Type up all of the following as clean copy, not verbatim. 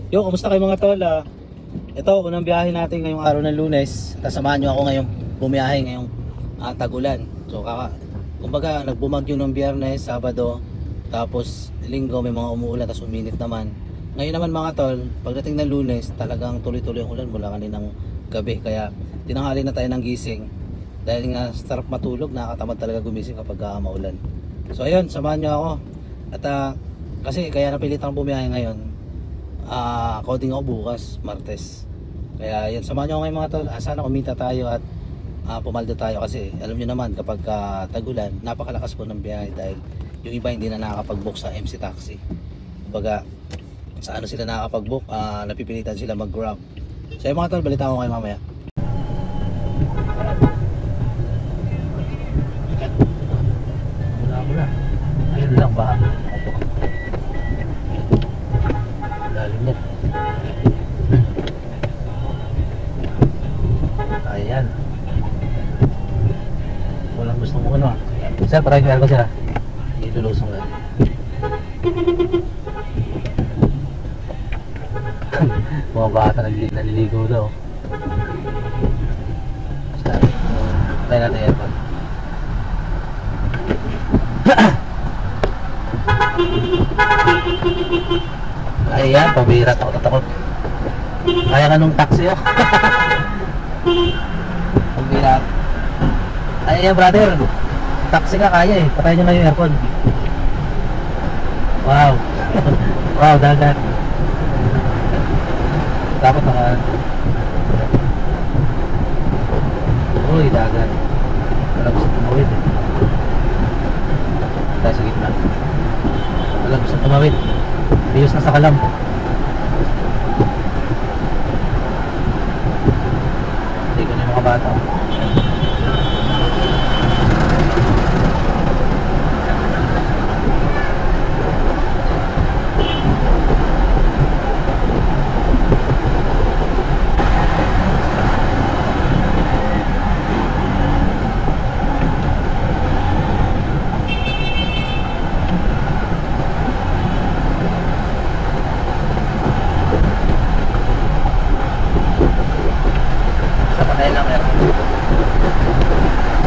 Yo, kumusta kayo mga tol? Ito, unang biyahe natin ngayong araw ng Lunes. Kasamahan nyo ako ngayong bumiyahe ngayong tagulan. So, kumbaga, nagbumagyo ng Biyernes, Sabado, tapos Linggo may mga umuulan, tapos uminit naman. Ngayon naman mga tol, pagdating ng Lunes, talagang tuloy-tuloy ang ulan mula kaninang gabi. Kaya tinanghali na tayo ng gising. Dahil nga sarap matulog, nakakatamad talaga gumising kapag maulan. So ayun, samahan nyo ako. At kasi kaya napilitan bumiyahe ngayon. Coding ako bukas, Martes. Kaya yun, samahan nyo ako ngayon mga tol. Sana kumita tayo at pumaldo tayo kasi alam nyo naman kapag tagulan, napakalakas po ng biyahe dahil yung iba hindi na nakakapag-book sa MC Taxi. Kumbaga, sa ano sila nakakapag-book, napipilitan sila mag-grab. So yun mga tol, balita ko kayo mamaya. Mula, ayun lang ba? Lalim yan. Ayan. Walang gusto mo ano. Sir, parang kaya ko sir. Dito lusong lang. Mga bata naliligo daw. Sir, tayo natin aircon. Ayan, pabira, takot. Kaya nga nung taxi oh. Pabira. Ayan brother, taxi ka kaya eh. Patayin nyo na yung aircon. Wow. Wow, dagat. Dapat naka. Uy, dagat. Wala gusto tumawid eh. Tayo sa gitna. Wala gusto tumawid. Biyos na sa kalam. Hindi ko na yung mga bata.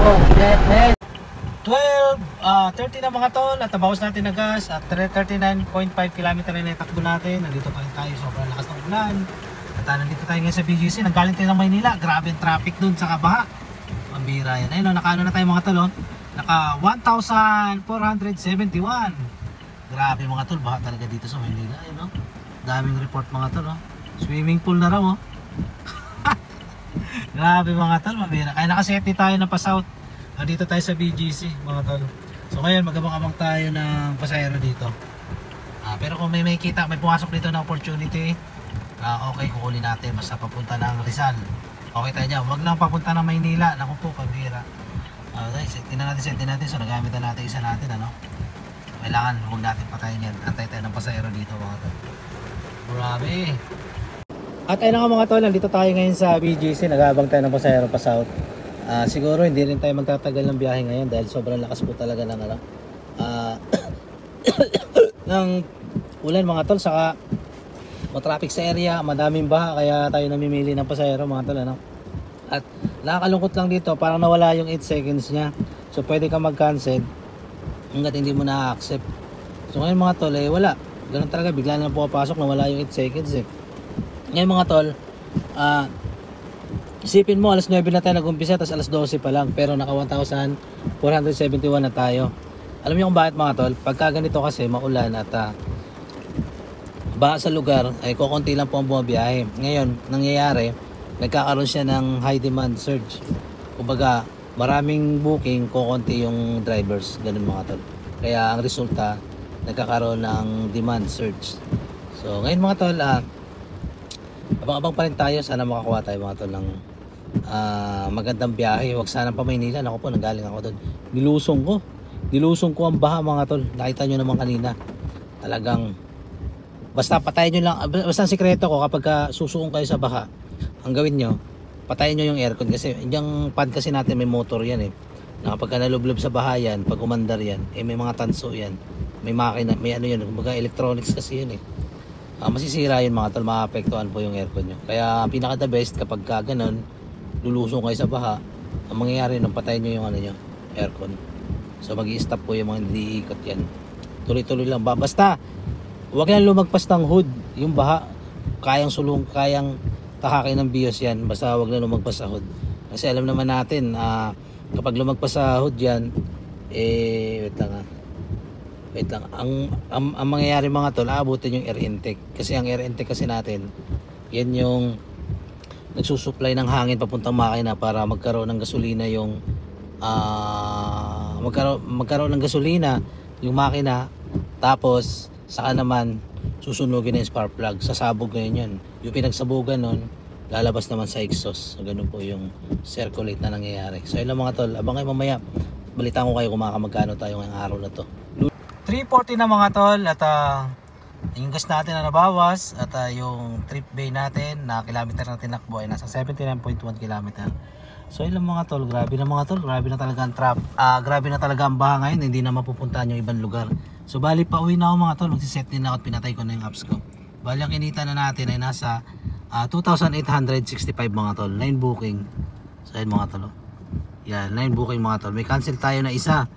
Oh, shit, man. 12:30 na mga tol at nabawas natin na gas at 39.5 km na itakbo natin. Nandito pa rin tayo, sobrang lakas ng ulan. At nandito tayo ngayon sa BGC, nanggaling tayo ng Maynila. Grabe yung traffic dun sa Kabaha. Pambira yan. Ayun, nakaano na tayo mga tol, naka 1,471. Grabe mga tol, baha talaga dito sa Maynila. Ayun, daming report mga tol. Swimming pool na raw. Grabe mga tol, mabira. Kaya nakaseti tayo na pa-south. Dito tayo sa BGC mga tol. So ngayon magabang-abang tayo ng pasahero dito. Pero kung may kita, may pumasok dito na opportunity, okay, kukunin natin. Basta papunta ng Rizal. Okay tayo dyan. Huwag lang papunta ng Maynila. Naku po, pabira. Tingnan natin. So nagamit na natin isa natin. Kailangan huwag natin patayin yan. Antay tayo ng pasahero dito mga tol. Grabe. At ayun nga mga tol, nandito tayo ngayon sa BGC. Nag-aabang tayo ng pasahero pa south. Siguro hindi rin tayo magtatagal ng biyahe ngayon dahil sobrang lakas po talaga ng ng ulan mga tol, saka matraffic sa area, madaming baha, kaya tayo namimili ng pasahero mga tol. At nakakalungkot lang dito, parang nawala yung 8 seconds nya. So pwede ka mag-cancel hanggat hindi mo na-accept. So ngayon mga tol, wala. Ganun talaga, bigla na pumapasok, nawala yung 8 seconds eh. Ngayon mga tol, isipin mo alas 9 na tayo nag-umpisa, tapos alas 12 pa lang, pero naka 1,471 na tayo. Alam niyo kung bakit mga tol? Pagka ganito kasi maulan at baha sa lugar, ay kukunti lang po ang bumabiyahe. Ngayon, nangyayari, nagkakaroon siya ng high demand surge. Kumbaga, maraming booking, kukunti yung drivers, ganun mga tol. Kaya ang resulta, nagkakaroon ng demand surge. So ngayon mga tol, abang-abang pa rin tayo. Sana makakuha tayo mga tol ng magandang biyahe. Huwag sana pa Maynila. Ako po, nanggaling ako doon. Nilusong ko ang baha mga tol. Nakita nyo naman kanina. Talagang basta patayin nyo lang. Basta ang sikreto ko, kapag susuong kayo sa baha, ang gawin nyo, patayin nyo yung aircon. Kasi yung pad kasi natin may motor yan eh. Na kapag nalublob sa baha yan, pag umandar yan, may mga tanso yan. May makina, may ano yan. Kumbaga electronics kasi yun eh. masisira yun mga tol, maapektuhan po yung aircon nyo. Kaya pinaka the best kapag ka ganun, lulusong kayo sa baha, ang mangyayari nung patayin nyo yung ano nyo, aircon. So mag-i-stop po yung mga hindi ikot yan. Tuloy-tuloy lang ba, basta huwag yan lumagpas ng hood, yung baha kayang kayang tahakin ng BIOS yan, basta huwag na lumagpas sa hood. Kasi alam naman natin, kapag lumagpas sa hood yan, wait lang, ang mangyayari mga tol, aabutin yung air intake. Kasi ang air intake kasi natin, yan yung nagsusupply ng hangin papuntang makina para magkaroon ng gasolina yung magkaroon ng gasolina yung makina. Tapos saka naman susunugin na yung spark plug, sasabog ngayon yun. Yung pinagsabugan nun, lalabas naman sa exhaust. So ganun po yung circulate na nangyayari. So yun lang mga tol, abang kayo mamaya, balitaan ko kayo kung magkano tayo ngayong araw na to. 340 na mga tol, at yung gas natin na nabawas, at yung trip bay natin na kilometer na tinakbo ay nasa 79.1 kilometer. So yun lang mga tol, grabe na mga tol, grabe na talaga ang grabe na talaga ang baha ngayon, hindi na mapupuntahan yung ibang lugar. So bali pa uwi na ako mga tol, magsiset din ako at pinatay ko na yung apps ko. Bali ang kinita na natin ay nasa 2,865 mga tol, 9 booking. So yun mga tol, yan, 9 booking mga tol. May cancel tayo na isa,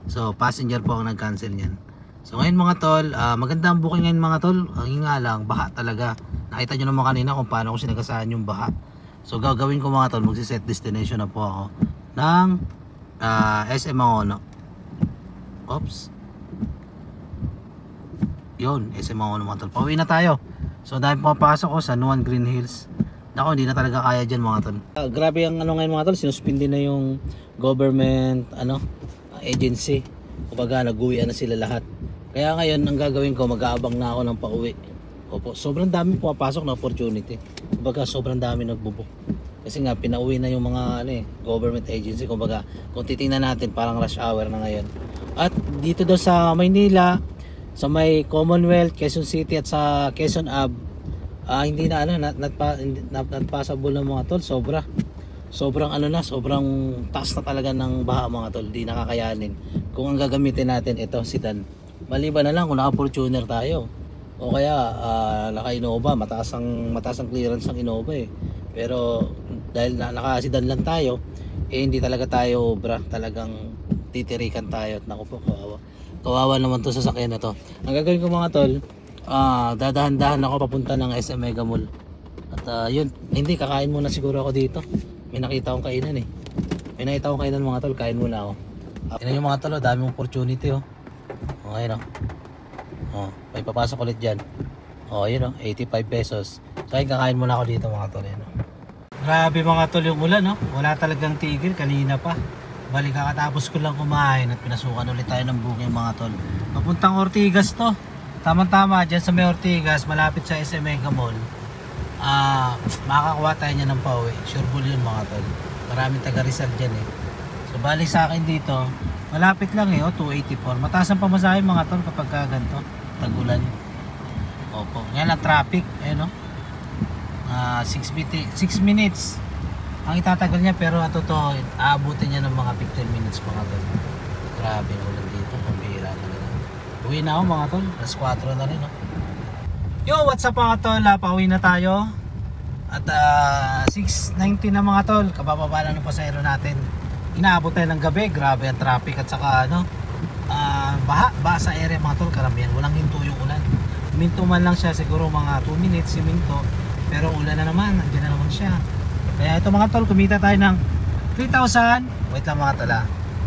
so passenger po ang nag-cancel niyan. So ngayon mga tol, maganda ang booking ngayon mga tol. Ang nga lang, baha talaga. Nakita nyo naman kanina kung paano ko sinagasaan yung baha. So gagawin ko mga tol, magsiset destination na po ako ng SM Mangono. Oops, yun, SM Mangono mga tol. Pauwi na tayo. So dahil pumapasok ko sa Nuan Green Hills, nako, hindi na talaga kaya dyan mga tol. Grabe ang ano ngayon mga tol, sinuspindi na yung government agency. Kumbaga nag-uwian na sila lahat. Kaya ngayon ang gagawin ko, mag-aabang na ako ng pauwi. Opo, sobrang dami pumapasok na opportunity. Kumbaga sobrang dami nagbubuk. Kasi nga pinauwi na yung mga government agency. Kumbaga kung titingnan natin, parang rush hour na ngayon. At dito daw sa Maynila, sa may Commonwealth, Quezon City at sa Quezon Ave, hindi na not passable ng mga tol. Sobrang sobrang taas na talaga ng baha mga tol, di nakakayanin. Kung ang gagamitin natin ito, sedan. Maliban na lang kung naka-Fortuner tayo. O kaya naka-Innova, mataas ang clearance ng Innova eh. Pero dahil naka-sedan lang tayo, hindi talaga tayo talagang titirikan tayo at naku po, kawawa naman to sa sasakyan na to. Ang gagawin ko mga tol, dadahan-dahan ako papunta ng SM Mega Mall. At yun, hindi, kakain muna siguro ako dito. May nakita akong kainan eh. May nakita akong kainan mga tol, kain muna ako. Tingnan yung mga tol, daming opportunity oh. Okay no. May papasok ulit dyan. Yun 85 pesos. So ayun, kakain muna ako dito mga tol. Grabe mga tol yung ulan no. Wala talagang tigil kanina pa. Balik kakatapos ko lang kumain at pinasukan ulit tayo ng booking mga tol. Papuntang Ortigas to. Tama-tama dyan sa may Ortigas, malapit sa SM Mega Mall. Makakakuha tayo niya ng pauwi. Sureball yun mga tol. Maraming taga Rizal dyan eh. So bali sa akin dito, malapit lang 284. Mataas ang pamasahe mga tol kapag ganito, tag-ulan. Opo, ngayon ang traffic 6 minutes ang itatagal niya, pero totoo aabutin niya ng mga 15 minutes mga tol. Grabe yung ulan dito, pambihira talaga. Uwi na ako mga tol, alas 4 na rin Yo, what's up mga tol, pauwi na tayo. At 6:19 na mga tol, kabababa na ng pasahero natin. Inaabot tayo ng gabi, grabe ang traffic at saka baha sa area mga tol, karamihan walang hinto yung ulan. Minto man lang siya, siguro mga 2 minutes si minto, pero ulan na naman, nandiyan na naman siya. Kaya ito mga tol, kumita tayo ng 3,000. Wait lang mga tol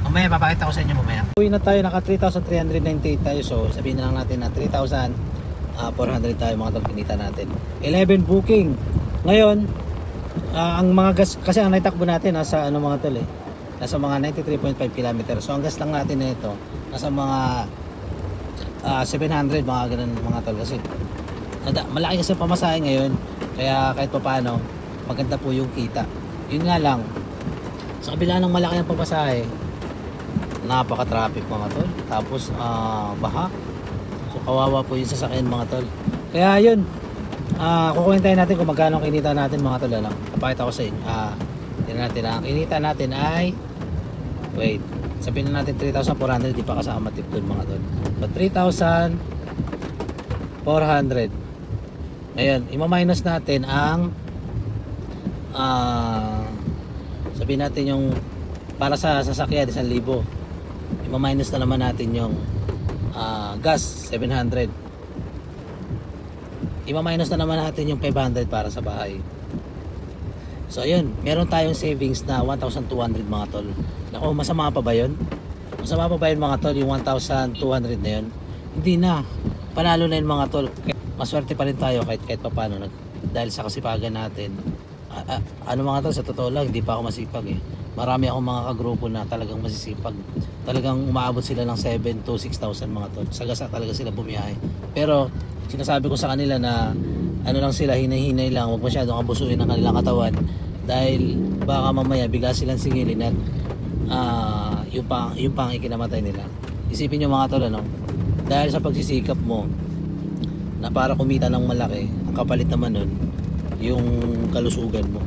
mamaya papakita ko sa inyo mamaya. Uwi na tayo, naka 3,398 tayo, so sabihin na lang natin na 3,400 tayo mga tol, kinita natin. 11 booking. Ngayon, ang mga gas, kasi ang naitakbo natin nasa mga tol nasa mga 93.5 km. So ang gas lang natin na ito nasa mga 700, mga ganun mga tol, kasi malaki kasi pamasahe ngayon. Kaya kahit pa paano, maganda po yung kita. Yun nga lang, sa kabila ng malaki ang pamasahe, napaka-traffic mga tol. Tapos baha. So kawawa po yung sasakyan mga tol. Kaya yun, kukwentahin natin kung magkano kinita natin mga tol. Papakita ko sa inyo. Tignan natin, ang kinita natin ay, wait, sabihin na natin 3,400, di pa kasama tip doon mga tol. So 3,400. Ngayon, ima-minus natin ang sabihin natin yung para sa sasakyan 1,000. Ima-minus na naman natin yung gas 700. Ima-minus na naman natin yung 500 para sa bahay. So ayun, meron tayong savings na 1,200 mga tol. Naku, masama pa ba yun? Masama pa ba yun mga tol, yung 1,200 na yun? Hindi na, panalo na yun mga tol. Maswerte pa rin tayo kahit paano dahil sa kasipagan natin. Ano mga tol, sa totoo lang hindi pa ako masipag eh. Marami akong mga kagrupo na talagang masisipag. Talagang umaabot sila ng 7 to 6,000 mga tol. Sagasa talaga sila bumiyahe. Pero sinasabi ko sa kanila na ano lang sila, hinay-hinay lang, huwag masyadong abusuin ang kanilang katawan dahil baka mamaya bigla silang singilin at yung pang ikinamatay nila. Isipin nyo mga tol, ano, dahil sa pagsisikap mo na para kumita ng malaki, ang kapalit naman nun yung kalusugan mo.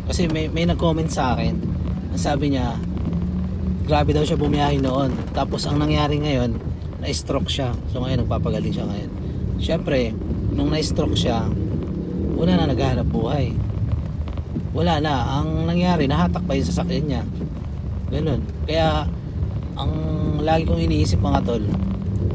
Kasi may nag-comment sa akin, ang sabi niya grabe daw siya bumiyahe noon, tapos ang nangyari ngayon na-stroke siya, so ngayon nagpapagaling siya ngayon. Syempre nung na-stroke siya, wala na naghahanap buhay, wala na, ang nangyari nahatak pa yung sasakyan niya, ganun. Kaya ang lagi kong iniisip mga tol,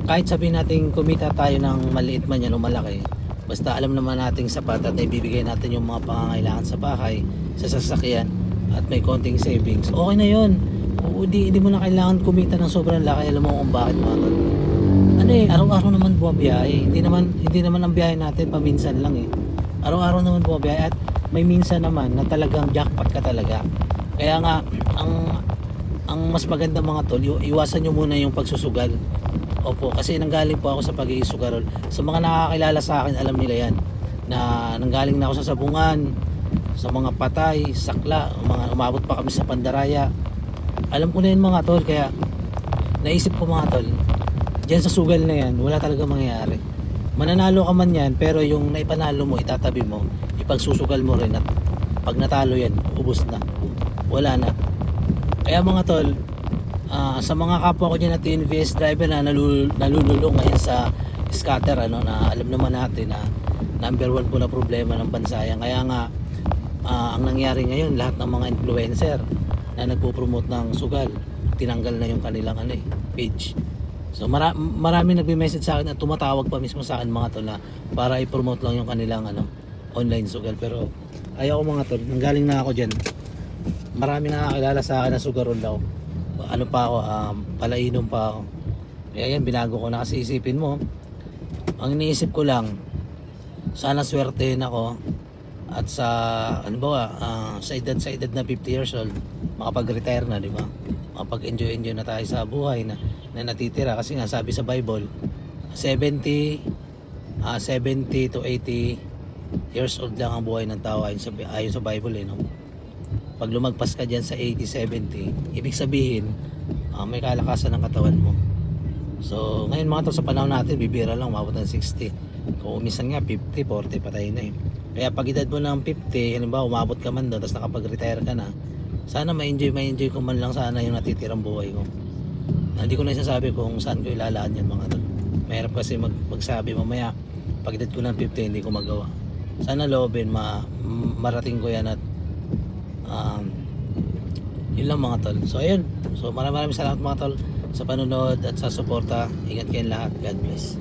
kahit sabihin natin kumita tayo ng maliit man yan o malaki, basta alam naman nating sapat at ibibigay natin yung mga pangangailangan sa bahay, sa sasakyan, at may konting savings, okay na yun. Hindi mo na kailangan kumita ng sobrang laki. Alam mo kung bakit mga tol? Ano eh, araw-araw naman bumabiyahe. Hindi naman ang biyahe natin paminsan lang eh. Araw-araw naman bumabiyahe at may minsan naman na talagang jackpot ka talaga. Kaya nga ang mas maganda mga tol, iwasan nyo muna yung pagsusugal. Opo, kasi nanggaling po ako sa pag-iisugarol. Sa mga nakakilala sa akin, alam nila yan na nanggaling na ako sa sabungan, sa mga patay, sakla, umabot pa kami sa Pandaraya. Alam ko na yun mga tol, kaya naisip ko mga tol, dyan sa sugal na yan wala talaga mangyayari. Mananalo ka man yan, pero yung naipanalo mo itatabi mo, ipagsusugal mo rin, at pag natalo yan ubos na, wala na. Kaya mga tol, sa mga kapwa ko dyan na TNVS driver na nalululong ngayon sa scatter, ano, na alam naman natin na number 1 po na problema ng bansa yan. Kaya nga ang nangyari ngayon, lahat ng mga influencer na nagpo-promote ng sugal, tinanggal na yung kanilang page. So marami nagme-message sa akin at tumatawag pa mismo sa akin mga tol na para i-promote lang yung kanilang online sugal. Pero ayaw ko mga tol, nanggaling na ako dyan. Marami nakakilala sa akin na sugarol daw. Ano pa ako, palainom pa ako. Kaya yan, binago ko na, kasi isipin mo, ang iniisip ko lang, sana swertehin ako at sa sa edad na 50 years old makapag-retire na, di ba? Makapag-enjoy na tayo sa buhay na natitira, kasi nga sabi sa Bible 70 to 80 years old lang ang buhay ng tao ayon sa Bible no? Pag lumagpas ka dyan sa 80, 70, ibig sabihin may kalakasan ng katawan mo. So ngayon mga tol, sa panahon natin bibira lang umabot ng 60, kung minsan nga 50, 40 patay na eh. Kaya pag edad mo ng 50, halimbawa umabot ka man doon tapos nakapag-retire ka na, sana ma-enjoy ko man lang sana yung natitirang buhay ko. Hindi ko na isasabi kung saan ko ilalaan yan mga tol. Mahirap kasi magsabi mamaya pag edad ko ng 50 hindi ko magawa. Sana loobin, marating ko yan at yun lang mga tol. So ayun, so maraming salamat mga tol sa panonood at sa suporta. Ingat kayong lahat, God bless.